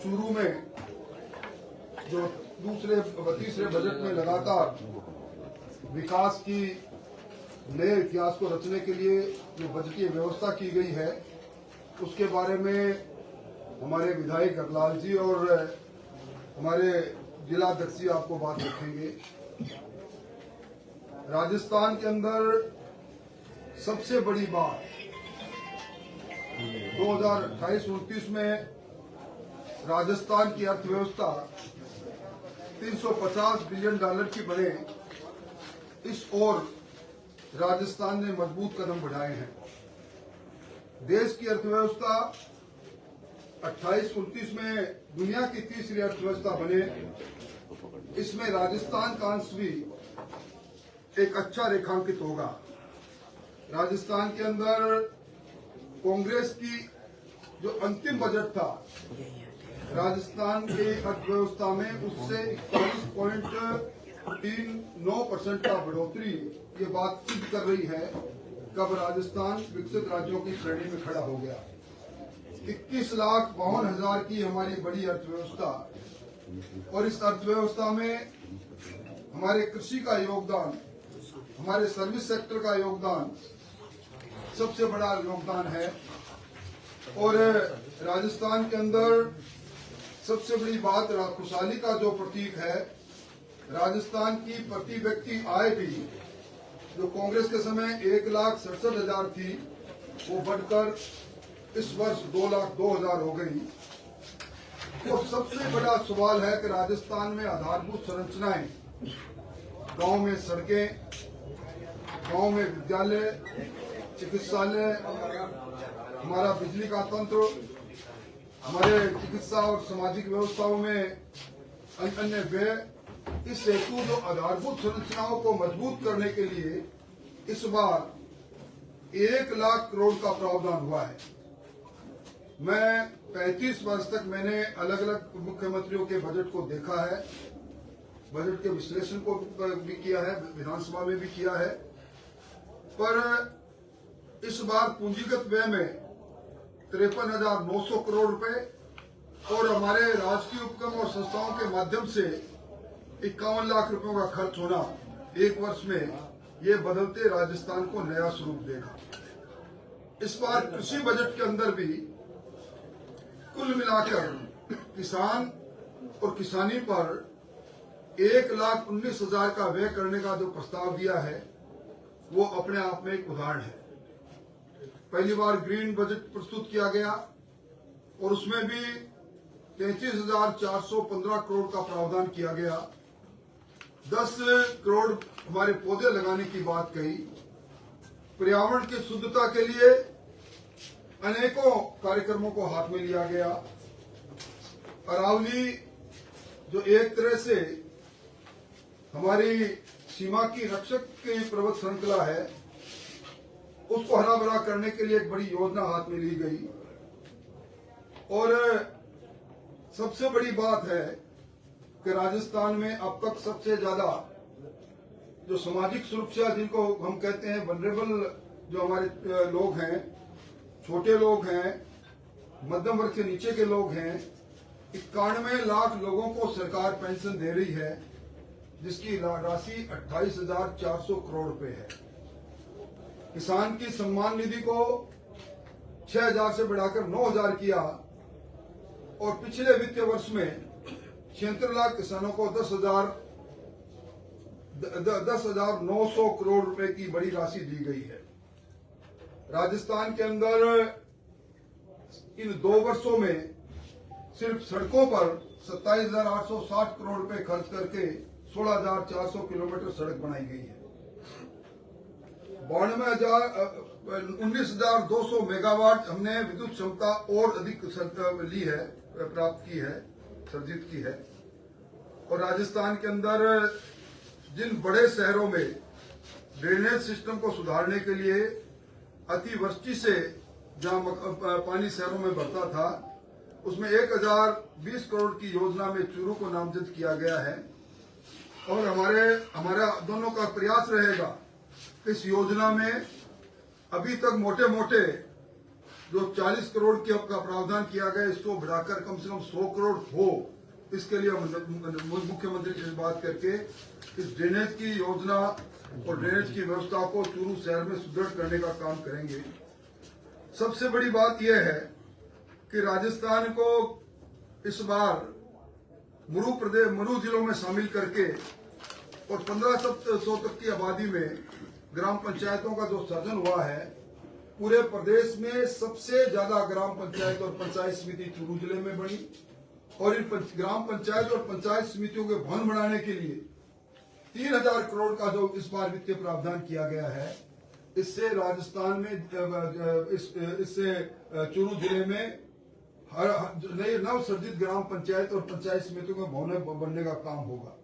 चूरू में जो तीसरे बजट में लगातार विकास की नए इतिहास को रचने के लिए जो बजटीय व्यवस्था की गई है उसके बारे में हमारे विधायक हरलाल जी और हमारे जिला अध्यक्ष जी आपको बात रखेंगे। राजस्थान के अंदर सबसे बड़ी बात 2028-29 में राजस्थान की अर्थव्यवस्था $350 बिलियन की बने, इस ओर राजस्थान ने मजबूत कदम बढ़ाए हैं। देश की अर्थव्यवस्था 28-29 में दुनिया की तीसरी अर्थव्यवस्था बने, इसमें राजस्थान का अंश भी एक अच्छा रेखांकित होगा। राजस्थान के अंदर कांग्रेस की जो अंतिम बजट था राजस्थान की अर्थव्यवस्था में, उससे 41.39% का बढ़ोतरी ये बात सिद्ध कर रही है कब राजस्थान विकसित राज्यों की श्रेणी में खड़ा हो गया। 21,52,000 की हमारी बड़ी अर्थव्यवस्था, और इस अर्थव्यवस्था में हमारे कृषि का योगदान, हमारे सर्विस सेक्टर का योगदान सबसे बड़ा योगदान है। और राजस्थान के अंदर सबसे बड़ी बात खुशहाली का जो प्रतीक है, राजस्थान की प्रति व्यक्ति आय भी जो कांग्रेस के समय 1,67,000 थी, वो बढ़कर इस वर्ष 2,02,000 हो गई। तो सबसे बड़ा सवाल है कि राजस्थान में आधारभूत संरचनाएं, गांव में सड़कें, गांव में विद्यालय, चिकित्सालय, हमारा बिजली का तंत्र, हमारे चिकित्सा और सामाजिक व्यवस्थाओं में अन्य व्यय, इस हेतु जो आधारभूत संरचनाओं को मजबूत करने के लिए इस बार 1 लाख करोड़ का प्रावधान हुआ है। मैं 35 वर्ष तक मैंने अलग अलग मुख्यमंत्रियों के बजट को देखा है, बजट के विश्लेषण को भी किया है, विधानसभा में भी किया है, पर इस बार पूंजीगत व्यय में 53,900 करोड़ रुपए और हमारे राजकीय उपक्रम और संस्थाओं के माध्यम से 51 लाख रुपयों का खर्च होना एक वर्ष में, ये बदलते राजस्थान को नया स्वरूप देगा। इस बार कृषि बजट के अंदर भी कुल मिलाकर किसान और किसानी पर 1,19,000 का व्यय करने का जो प्रस्ताव दिया है वो अपने आप में एक उदाहरण है। पहली बार ग्रीन बजट प्रस्तुत किया गया और उसमें भी 33,415 करोड़ का प्रावधान किया गया। 10 करोड़ हमारे पौधे लगाने की बात कही। पर्यावरण की शुद्धता के लिए अनेकों कार्यक्रमों को हाथ में लिया गया। अरावली जो एक तरह से हमारी सीमा की रक्षक की पर्वत श्रृंखला है, उसको हरा भरा करने के लिए एक बड़ी योजना हाथ में ली गई। और सबसे बड़ी बात है कि राजस्थान में अब तक सबसे ज्यादा जो सामाजिक सुरक्षा, जिनको हम कहते हैं वनरेबल, जो हमारे लोग हैं, छोटे लोग हैं, मध्यम वर्ग से नीचे के लोग हैं, 91 लाख लोगों को सरकार पेंशन दे रही है, जिसकी राशि 28,400 करोड़ रुपए है। किसान की सम्मान निधि को 6,000 से बढ़ाकर 9,000 किया और पिछले वित्तीय वर्ष में 76 लाख किसानों को 10,900 करोड़ रुपए की बड़ी राशि दी गई है। राजस्थान के अंदर इन 2 वर्षों में सिर्फ सड़कों पर 27,860 करोड़ रुपए खर्च करके 16,400 किलोमीटर सड़क बनाई गई है। 19,200 मेगावाट हमने विद्युत क्षमता और अधिक ली है, प्राप्त की है, सर्जित की है। और राजस्थान के अंदर जिन बड़े शहरों में ड्रेनेज सिस्टम को सुधारने के लिए अतिवृष्टि से जहां पानी शहरों में भरता था, उसमें 1,020 करोड़ की योजना में चूरू को नामजद किया गया है। और हमारा दोनों का प्रयास रहेगा इस योजना में अभी तक मोटे मोटे जो 40 करोड़ का प्रावधान किया गया इसको बढ़ाकर कम से कम 100 करोड़ हो, इसके लिए मुख्यमंत्री से बात करके इस ड्रेनेज की योजना और ड्रेनेज की व्यवस्था को चूरू शहर में सुदृढ़ करने का काम करेंगे। सबसे बड़ी बात यह है कि राजस्थान को इस बार मुरू जिलों में शामिल करके और 1500 तक की आबादी में ग्राम पंचायतों का जो सृजन हुआ है, पूरे प्रदेश में सबसे ज्यादा ग्राम पंचायत और पंचायत समिति चूरू जिले में बनी। और इन ग्राम पंचायत और पंचायत समितियों के भवन बनाने के लिए 3000 करोड़ का जो इस बार वित्तीय प्रावधान किया गया है, इससे राजस्थान में इससे चूरू जिले में नए नव सर्जित ग्राम पंचायत और पंचायत समितियों के भवन बनने का काम होगा।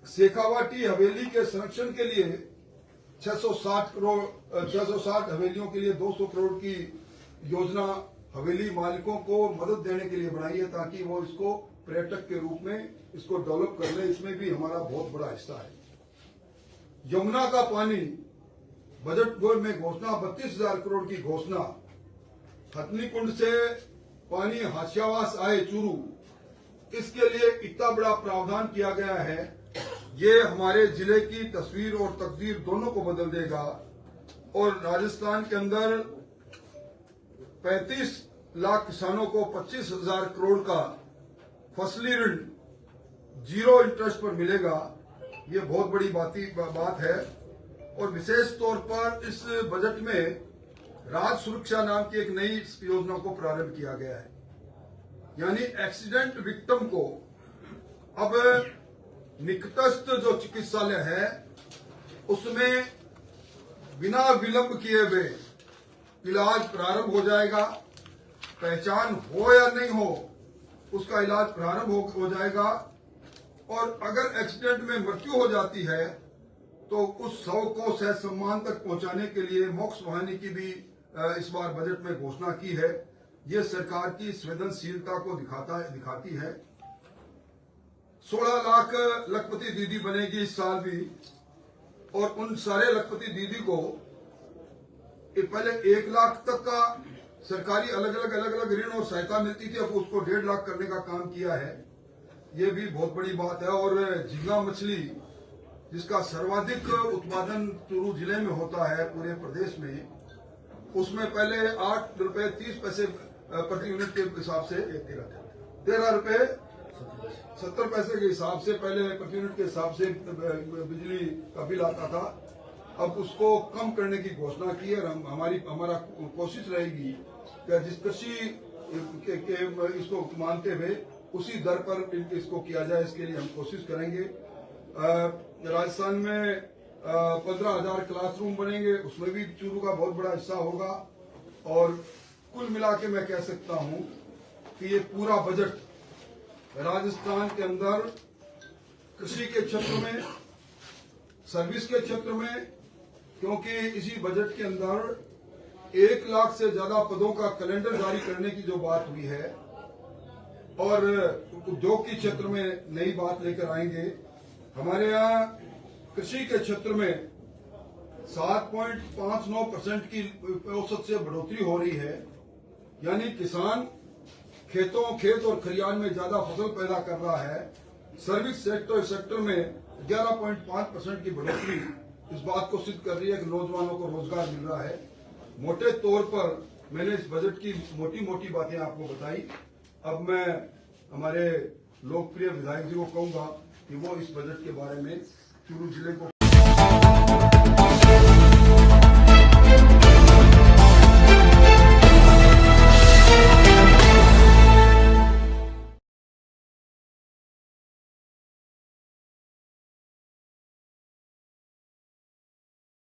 शेखावाटी हवेली के संरक्षण के लिए 660 हवेलियों के लिए 200 करोड़ की योजना हवेली मालिकों को मदद देने के लिए बनाई है, ताकि वो इसको पर्यटक के रूप में इसको डेवलप कर ले। इसमें भी हमारा बहुत बड़ा हिस्सा है। यमुना का पानी बजट में घोषणा 32,000 करोड़ की घोषणा। हथनी कुंड से पानी हाशियावास आए चूरू, इसके लिए इतना बड़ा प्रावधान किया गया है। ये हमारे जिले की तस्वीर और तकदीर दोनों को बदल देगा। और राजस्थान के अंदर 35 लाख किसानों को 25,000 करोड़ का फसली ऋण 0 इंटरेस्ट पर मिलेगा। ये बहुत बड़ी बात है। और विशेष तौर पर इस बजट में राज सुरक्षा नाम की एक नई योजना को प्रारंभ किया गया है। यानी एक्सीडेंट विक्टिम को अब निकटस्थ जो चिकित्सालय है उसमें बिना विलंब किए हुए इलाज प्रारंभ हो जाएगा। पहचान हो या नहीं हो, उसका इलाज प्रारंभ हो जाएगा। और अगर एक्सीडेंट में मृत्यु हो जाती है तो उस शव को सहज सम्मान तक पहुंचाने के लिए मोक्ष वाहिनी की भी इस बार बजट में घोषणा की है। ये सरकार की संवेदनशीलता को दिखाती है। 16 लाख लखपति दीदी बनेगी इस साल भी। और उन सारे लखपति दीदी को पहले 1 लाख तक का सरकारी अलग अलग ऋण और सहायता मिलती थी, अब उसको 1.5 लाख करने का काम किया है। ये भी बहुत बड़ी बात है। और झींगा मछली जिसका सर्वाधिक उत्पादन चूरू जिले में होता है पूरे प्रदेश में, उसमें पहले 8 रुपए 30 पैसे प्रति यूनिट के हिसाब से 13 रुपए 70 पैसे के हिसाब से पहले प्रति यूनिट के हिसाब से बिजली का बिल आता था। अब उसको कम करने की घोषणा की है। हमारा कोशिश रहेगी कि जिस कृषि के इसको मानते हुए उसी दर पर इसको किया जाए, इसके लिए हम कोशिश करेंगे। राजस्थान में 15,000 क्लासरूम बनेंगे, उसमें भी चूरू का बहुत बड़ा हिस्सा होगा। और कुल मिला के मैं कह सकता हूं कि ये पूरा बजट राजस्थान के अंदर कृषि के क्षेत्र में, सर्विस के क्षेत्र में, क्योंकि इसी बजट के अंदर 1 लाख से ज्यादा पदों का कैलेंडर जारी करने की जो बात हुई है, और उद्योग के क्षेत्र में नई बात लेकर आएंगे। हमारे यहाँ कृषि के क्षेत्र में 7.59% की औसत से बढ़ोतरी हो रही है। यानी किसान खेत और खलिहान में ज्यादा फसल पैदा कर रहा है। सर्विस सेक्टर में 11.5% की बढ़ोतरी इस बात को सिद्ध कर रही है कि नौजवानों को रोजगार मिल रहा है। मोटे तौर पर मैंने इस बजट की मोटी बातें आपको बताई। अब मैं हमारे लोकप्रिय विधायक जी को कहूंगा कि वो इस बजट के बारे में चूरू जिले को